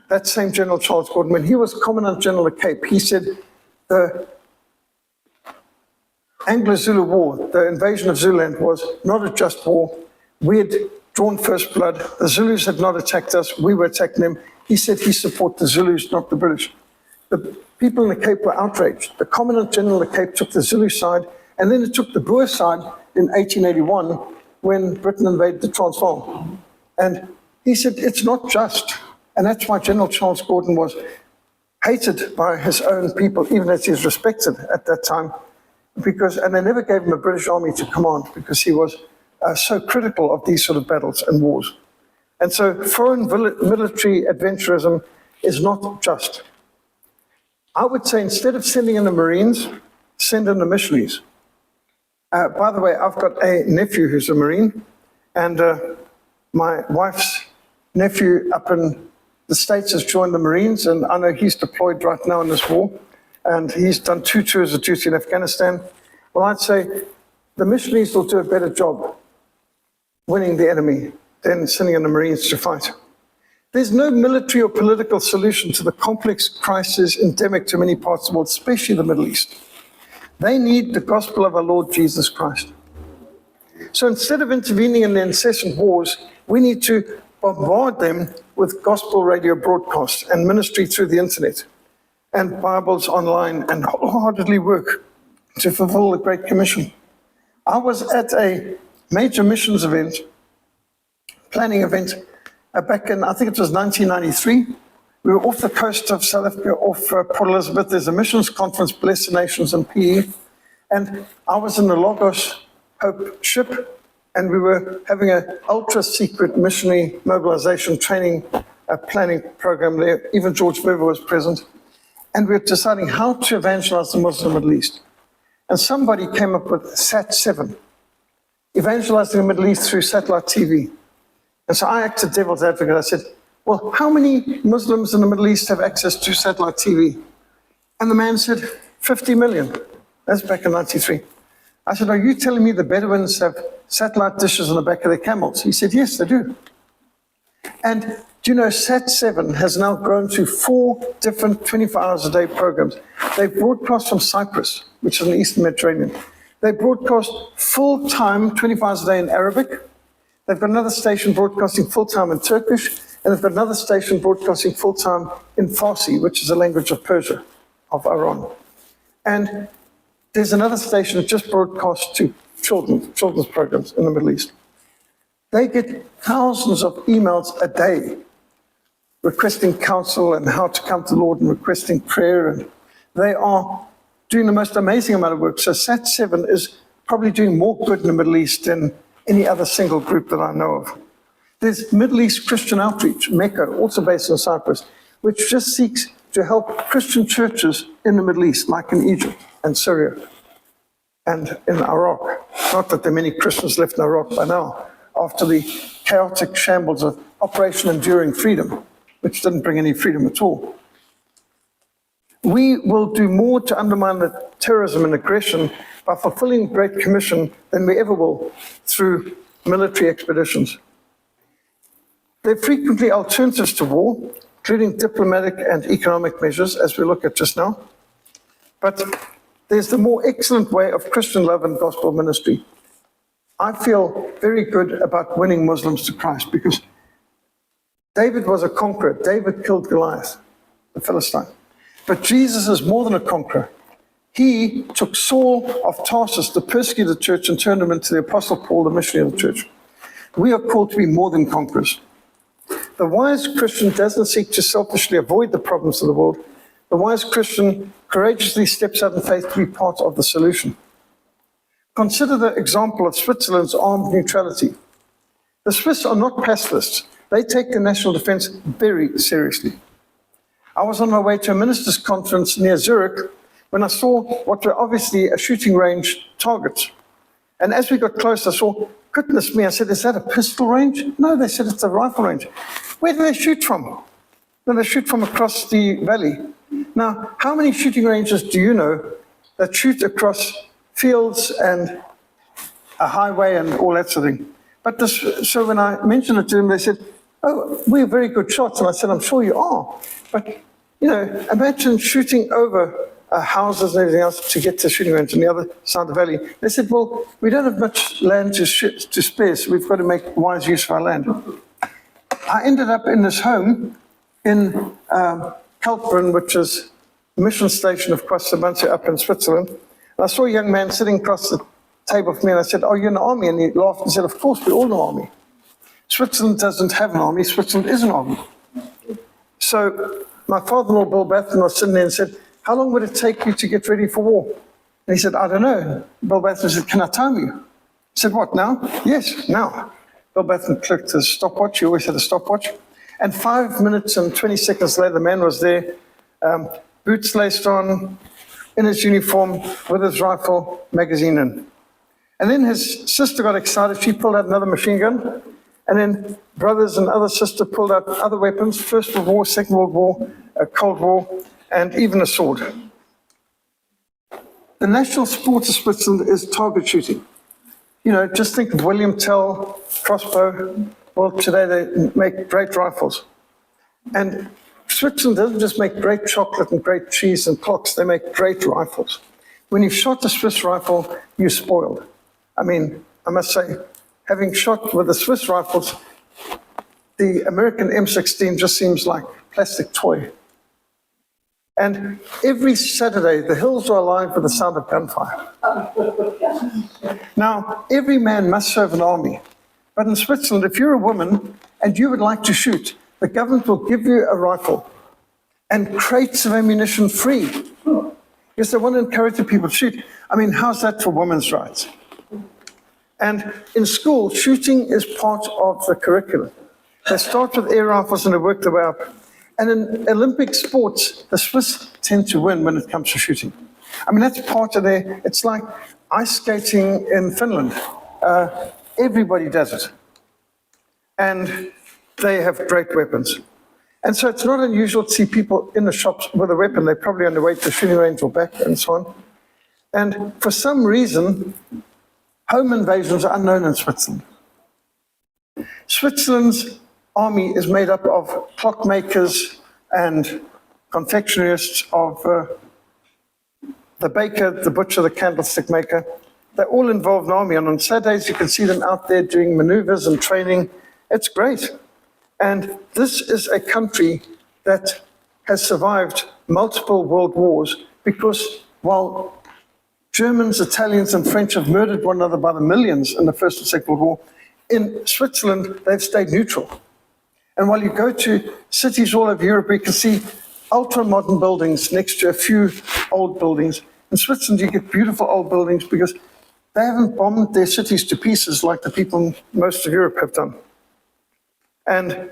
Speaker 1: That same General Charles Gordon, when he was Commandant General of the Cape, he said the Anglo-Zulu War, the invasion of Zululand, was not a just war. We had drawn first blood. The Zulus had not attacked us. We were attacking them. He said he supported the Zulus, not the British. The people in the Cape were outraged. The Commandant General of the Cape took the Zulu side, and then it took the Boer side in 1881 when Britain invaded the Transvaal. And he said, it's not just. And that's why General Charles Gordon was hated by his own people, even as he was respected at that time, and they never gave him a British army to command because he was so critical of these sort of battles and wars. And so foreign military adventurism is not just. I would say instead of sending in the Marines, send in the missionaries. By the way, I've got a nephew who's a Marine, and my wife's nephew up in the States has joined the Marines, and I know he's deployed right now in this war, and he's done 2 tours of duty in Afghanistan. Well, I'd say the missionaries will do a better job winning the enemy than sending in the Marines to fight. There's no military or political solution to the complex crisis endemic to many parts of the world, especially the Middle East. They need the gospel of our Lord Jesus Christ. So instead of intervening in the incessant wars, we need to bombard them with gospel radio broadcasts and ministry through the internet and Bibles online and wholeheartedly work to fulfill the Great Commission. I was at a major missions event, planning event, back in, I think it was 1993. We were off the coast of South Africa, off Port Elizabeth. There's a missions conference, Bless the Nations in PE. And I was in the Lagos Hope ship, and we were having an ultra-secret missionary mobilization training planning program there. Even George Verver was present. And we were deciding how to evangelize the Muslim Middle East. And somebody came up with SAT-7. evangelizing the Middle East through satellite TV. And so I acted devil's advocate. I said, well, how many Muslims in the Middle East have access to satellite TV? And the man said, 50 million. That's back in 93. I said, are you telling me the Bedouins have satellite dishes on the back of their camels? He said, yes, they do. And do you know, Sat7 has now grown to 4 different 24 hours a day programs. They broadcast from Cyprus, which is in the Eastern Mediterranean. They broadcast full-time, 24 hours a day in Arabic. They've got another station broadcasting full-time in Turkish, and they've got another station broadcasting full-time in Farsi, which is the language of Persia, of Iran. And there's another station that just broadcasts to children's programs in the Middle East. They get thousands of emails a day requesting counsel and how to come to the Lord and requesting prayer. And they are doing the most amazing amount of work. So Sat7 is probably doing more good in the Middle East than any other single group that I know of. There's Middle East Christian Outreach, Mecca, also based in Cyprus, which just seeks to help Christian churches in the Middle East, like in Egypt and Syria and in Iraq. Not that there are many Christians left in Iraq by now, after the chaotic shambles of Operation Enduring Freedom, which didn't bring any freedom at all. We will do more to undermine the terrorism and aggression by fulfilling the Great Commission than we ever will through military expeditions. There are frequently alternatives to war, including diplomatic and economic measures, as we look at just now. But there's the more excellent way of Christian love and gospel ministry. I feel very good about winning Muslims to Christ because David was a conqueror. David killed Goliath, the Philistine. But Jesus is more than a conqueror. He took Saul of Tarsus, the persecuted church, and turned him into the Apostle Paul, the missionary of the church. We are called to be more than conquerors. The wise Christian doesn't seek to selfishly avoid the problems of the world. The wise Christian courageously steps out in faith to be part of the solution. Consider the example of Switzerland's armed neutrality. The Swiss are not pacifists. They take the national defense very seriously. I was on my way to a ministers' conference near Zurich when I saw what were obviously a shooting range targets. And as we got close, I saw, goodness me, I said, is that a pistol range? No, they said it's a rifle range. Where do they shoot from? No, they shoot from across the valley. Now, how many shooting ranges do you know that shoot across fields and a highway and all that sort of thing? But so when I mentioned it to them, they said, oh, we're very good shots. And I said, I'm sure you are. But, you know, imagine shooting over houses and everything else to get to the shooting range on the other side of the valley. They said, well, we don't have much land to spare, so we've got to make wise use of our land. I ended up in this home in Kaltbrunn, which is the mission station of Quastermansee up in Switzerland. And I saw a young man sitting across the table from me, and I said, oh, you're in the army? And he laughed and said, of course, we're all in the army. Switzerland doesn't have an army. Switzerland is an army. So my father-in-law, Bill Bathman, was sitting there and said, how long would it take you to get ready for war? And he said, I don't know. Bill Bathman said, can I time you? I said, what, now? Yes, now. Bill Bathman clicked his stopwatch. He always had a stopwatch. And 5 minutes and 20 seconds later, the man was there, boots laced on, in his uniform, with his rifle, magazine in. And then his sister got excited. She pulled out another machine gun. And then brothers and other sisters pulled out other weapons, First World War, Second World War, Cold War, and even a sword. The national sport of Switzerland is target shooting. You know, just think of William Tell, crossbow. Well, today they make great rifles. And Switzerland doesn't just make great chocolate and great cheese and clocks, they make great rifles. When you've shot a Swiss rifle, you're spoiled. I mean, I must say, having shot with the Swiss rifles, the American M16 just seems like a plastic toy. And every Saturday, the hills are alive with the sound of gunfire. Now, every man must serve an army. But in Switzerland, if you're a woman and you would like to shoot, the government will give you a rifle and crates of ammunition free. Because they want to encourage the people to shoot. I mean, how's that for women's rights? And in school, shooting is part of the curriculum. They start with air rifles and they work their way up. And in Olympic sports, the Swiss tend to win when it comes to shooting. I mean, that's part of it's like ice skating in Finland. Everybody does it. And they have great weapons. And so it's not unusual to see people in the shops with a weapon. They're probably on their way to the shooting range or back and so on. And for some reason, home invasions are unknown in Switzerland. Switzerland's army is made up of clockmakers and confectionerists, of the baker, the butcher, the candlestick maker. They're all involved in the army. And on Saturdays, you can see them out there doing maneuvers and training. It's great. And this is a country that has survived multiple world wars because while Germans, Italians, and French have murdered one another by the millions in the First and Second World War, in Switzerland, they've stayed neutral. And while you go to cities all over Europe, you can see ultra-modern buildings next to a few old buildings. In Switzerland, you get beautiful old buildings because they haven't bombed their cities to pieces like the people in most of Europe have done. And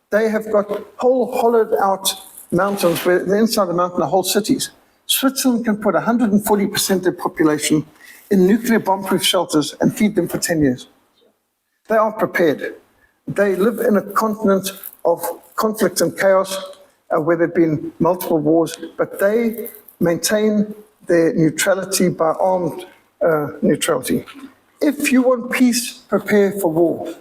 Speaker 1: they have got whole hollowed out mountains where the inside of the mountain are whole cities. Switzerland can put 140% of their population in nuclear bomb-proof shelters and feed them for 10 years. They are prepared. They live in a continent of conflict and chaos where there have been multiple wars, but they maintain their neutrality by armed neutrality. If you want peace, prepare for war.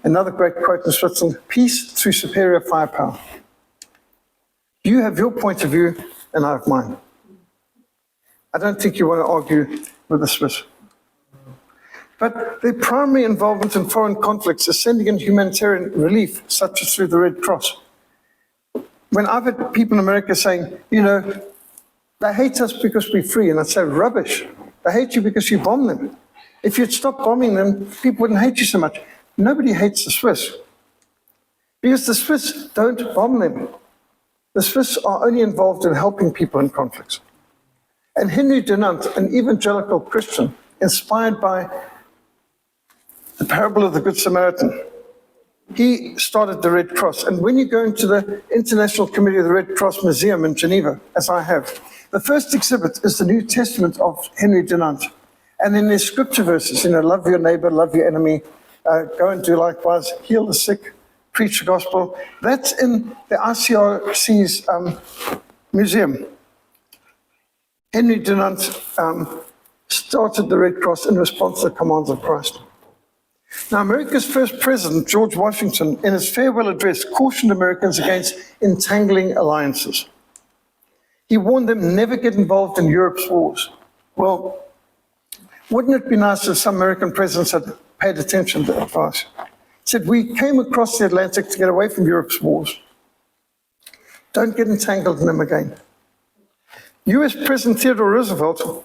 Speaker 1: Another great quote in Switzerland, peace through superior firepower. You have your point of view, and I have mine. I don't think you want to argue with the Swiss. But their primary involvement in foreign conflicts is sending in humanitarian relief, such as through the Red Cross. When I've had people in America saying, you know, they hate us because we're free, and I say, rubbish. They hate you because you bomb them. If you'd stop bombing them, people wouldn't hate you so much. Nobody hates the Swiss because the Swiss don't bomb them. The Swiss are only involved in helping people in conflicts. And Henry Dunant, an evangelical Christian, inspired by the parable of the Good Samaritan, he started the Red Cross. And when you go into the International Committee of the Red Cross Museum in Geneva, as I have, the first exhibit is the New Testament of Henry Dunant. And then there's scripture verses, you know, love your neighbor, love your enemy, go and do likewise, heal the sick, preach the gospel. That's in the ICRC's museum. Henry Dunant started the Red Cross in response to the commands of Christ. Now, America's first president, George Washington, in his farewell address, cautioned Americans against entangling alliances. He warned them never get involved in Europe's wars. Well, wouldn't it be nice if some American presidents had paid attention to that advice? He said, we came across the Atlantic to get away from Europe's wars. Don't get entangled in them again. US President Theodore Roosevelt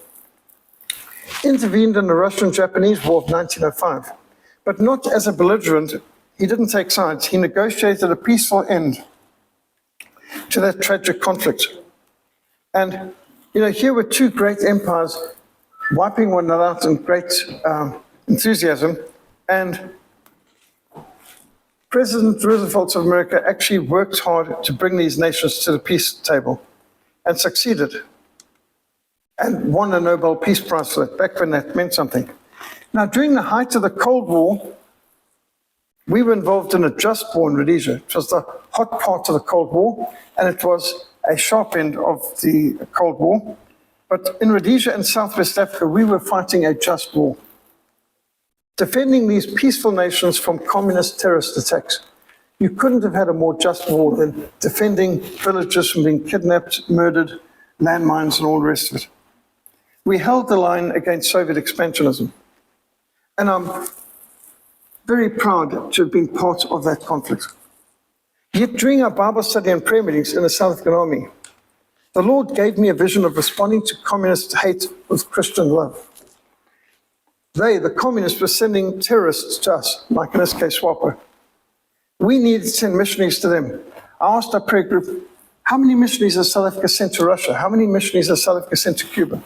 Speaker 1: intervened in the Russian-Japanese War of 1905, but not as a belligerent. He didn't take sides. He negotiated a peaceful end to that tragic conflict. And, you know, here were two great empires wiping one another out in great enthusiasm, and President Roosevelt of America actually worked hard to bring these nations to the peace table and succeeded and won a Nobel Peace Prize for that, back when that meant something. Now, during the height of the Cold War, we were involved in a Just War in Rhodesia. It was the hot part of the Cold War, and it was a sharp end of the Cold War. But in Rhodesia and Southwest Africa, we were fighting a just war, defending these peaceful nations from communist terrorist attacks. You couldn't have had a more just war than defending villages from being kidnapped, murdered, landmines, and all the rest of it. We held the line against Soviet expansionism. And I'm very proud to have been part of that conflict. Yet during our Bible study and prayer meetings in the South African Army, the Lord gave me a vision of responding to communist hate with Christian love. They, the communists, were sending terrorists to us, like in this case, SWAPO. We needed to send missionaries to them. I asked our prayer group, how many missionaries has South Africa sent to Russia? How many missionaries has South Africa sent to Cuba?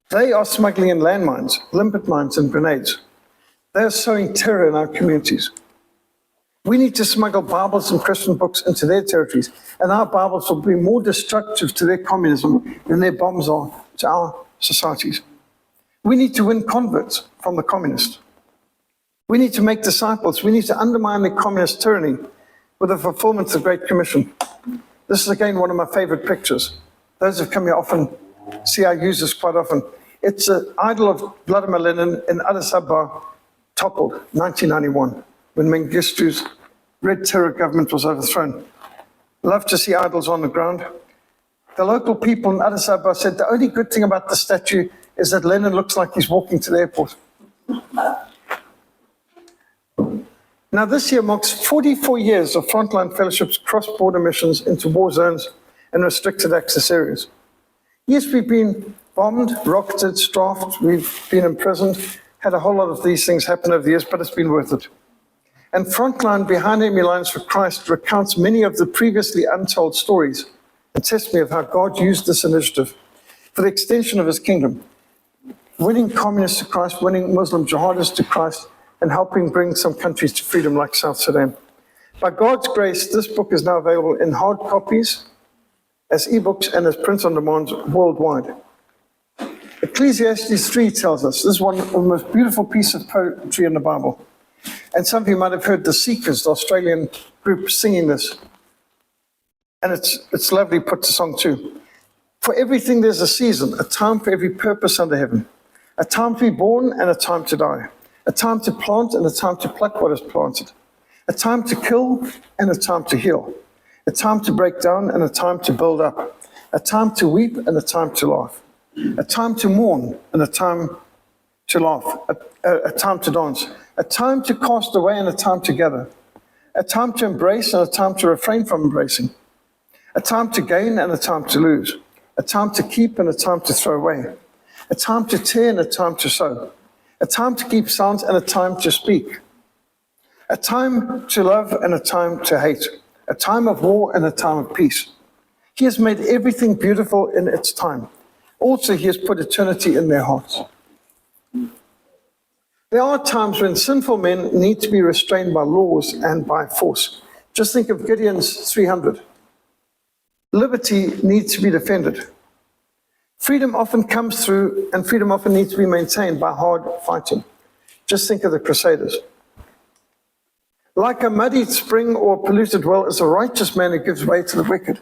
Speaker 1: They are smuggling in landmines, limpet mines, and grenades. They are sowing terror in our communities. We need to smuggle Bibles and Christian books into their territories, and our Bibles will be more destructive to their communism than their bombs are to our societies. We need to win converts from the communists. We need to make disciples. We need to undermine the communist tyranny with the fulfillment of the Great Commission. This is, again, one of my favorite pictures. Those who come here often see I use this quite often. It's an idol of Vladimir Lenin in Addis Ababa, toppled, 1991, when Mengistu's Red Terror government was overthrown. Love to see idols on the ground. The local people in Addis Ababa said the only good thing about the statue is that Lenin looks like he's walking to the airport. Now, this year marks 44 years of Frontline Fellowship's cross-border missions into war zones and restricted access areas. Yes, we've been bombed, rocketed, strafed, we've been imprisoned, had a whole lot of these things happen over the years, but it's been worth it. And Frontline, Behind Enemy Lines for Christ, recounts many of the previously untold stories and testimony of how God used this initiative for the extension of his kingdom, winning communists to Christ, winning Muslim jihadists to Christ, and helping bring some countries to freedom like South Sudan. By God's grace, this book is now available in hard copies, as ebooks, and as print on demand worldwide. Ecclesiastes 3 tells us, this is one of the most beautiful pieces of poetry in the Bible. And some of you might have heard the Seekers, the Australian group, singing this. And it's lovely put to song too. For everything there's a season, a time for every purpose under heaven. A time to be born and a time to die. A time to plant and a time to pluck what is planted. A time to kill and a time to heal. A time to break down and a time to build up. A time to weep and a time to laugh. A time to mourn and a time to laugh. A time to dance. A time to cast away and a time to gather. A time to embrace and a time to refrain from embracing. A time to gain and a time to lose. A time to keep and a time to throw away. A time to tear and a time to sow. A time to keep silence and a time to speak. A time to love and a time to hate. A time of war and a time of peace. He has made everything beautiful in its time. Also, he has put eternity in their hearts. There are times when sinful men need to be restrained by laws and by force. Just think of Gideon's 300. Liberty needs to be defended. Freedom often comes through, and freedom often needs to be maintained by hard fighting. Just think of the Crusaders. Like a muddied spring or polluted well is a righteous man who gives way to the wicked.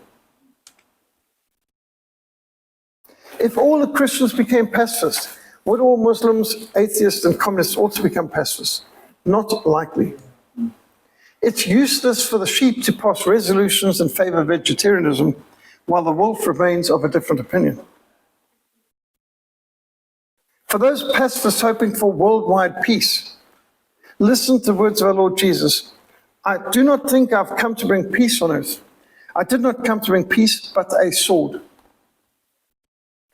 Speaker 1: If all the Christians became pacifists, would all Muslims, atheists, and communists also become pacifists? Not likely. It's useless for the sheep to pass resolutions in favor of vegetarianism while the wolf remains of a different opinion. For those pacifists hoping for worldwide peace, listen to the words of our Lord Jesus. I do not think I've come to bring peace on earth. I did not come to bring peace, but a sword.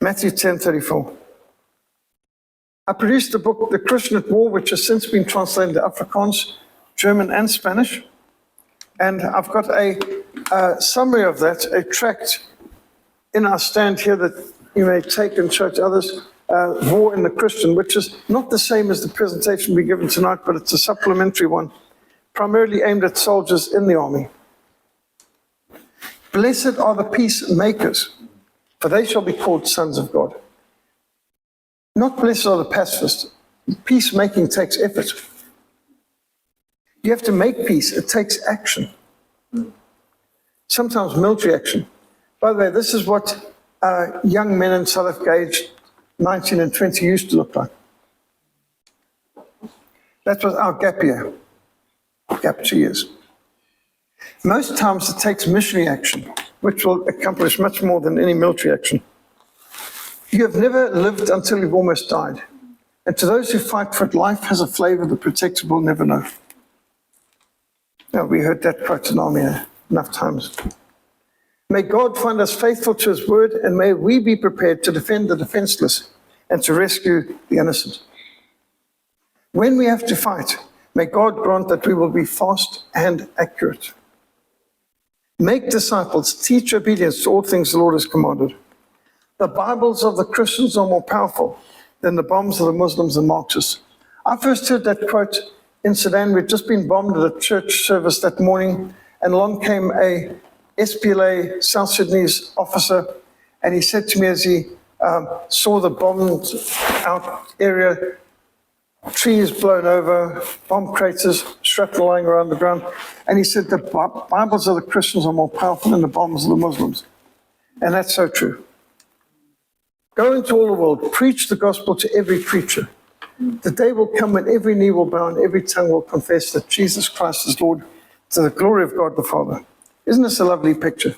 Speaker 1: Matthew 10:34. I produced the book, The Christian at War, which has since been translated into Afrikaans, German, and Spanish. And I've got a summary of that, a tract in our stand here that you may take and show to others. War in the Christian, which is not the same as the presentation we're given tonight, but it's a supplementary one, primarily aimed at soldiers in the army. Blessed are the peacemakers, for they shall be called sons of God. Not blessed are the pacifists. Peacemaking takes effort. You have to make peace. It takes action. Sometimes military action. By the way, this is what young men in South Africa aged 19 and 20 used to look like. That was our gap year. Gap 2 years. Most times it takes missionary action, which will accomplish much more than any military action. You have never lived until you've almost died. And to those who fight for it, life has a flavor the protector will never know. Now, we heard that quote in army enough times. May God find us faithful to his word, and may we be prepared to defend the defenseless and to rescue the innocent. When we have to fight, may God grant that we will be fast and accurate. Make disciples, teach obedience to all things the Lord has commanded. The Bibles of the Christians are more powerful than the bombs of the Muslims and Marxists. I first heard that quote in Sudan. We'd just been bombed at a church service that morning, and along came a SPLA South Sudanese officer, and he said to me as he saw the bombed out area, trees blown over, bomb craters, shrapnel lying around the ground. And he said the Bibles of the Christians are more powerful than the bombs of the Muslims. And that's so true. Go into all the world, preach the gospel to every creature. The day will come when every knee will bow and every tongue will confess that Jesus Christ is Lord, to the glory of God the Father. Isn't this a lovely picture?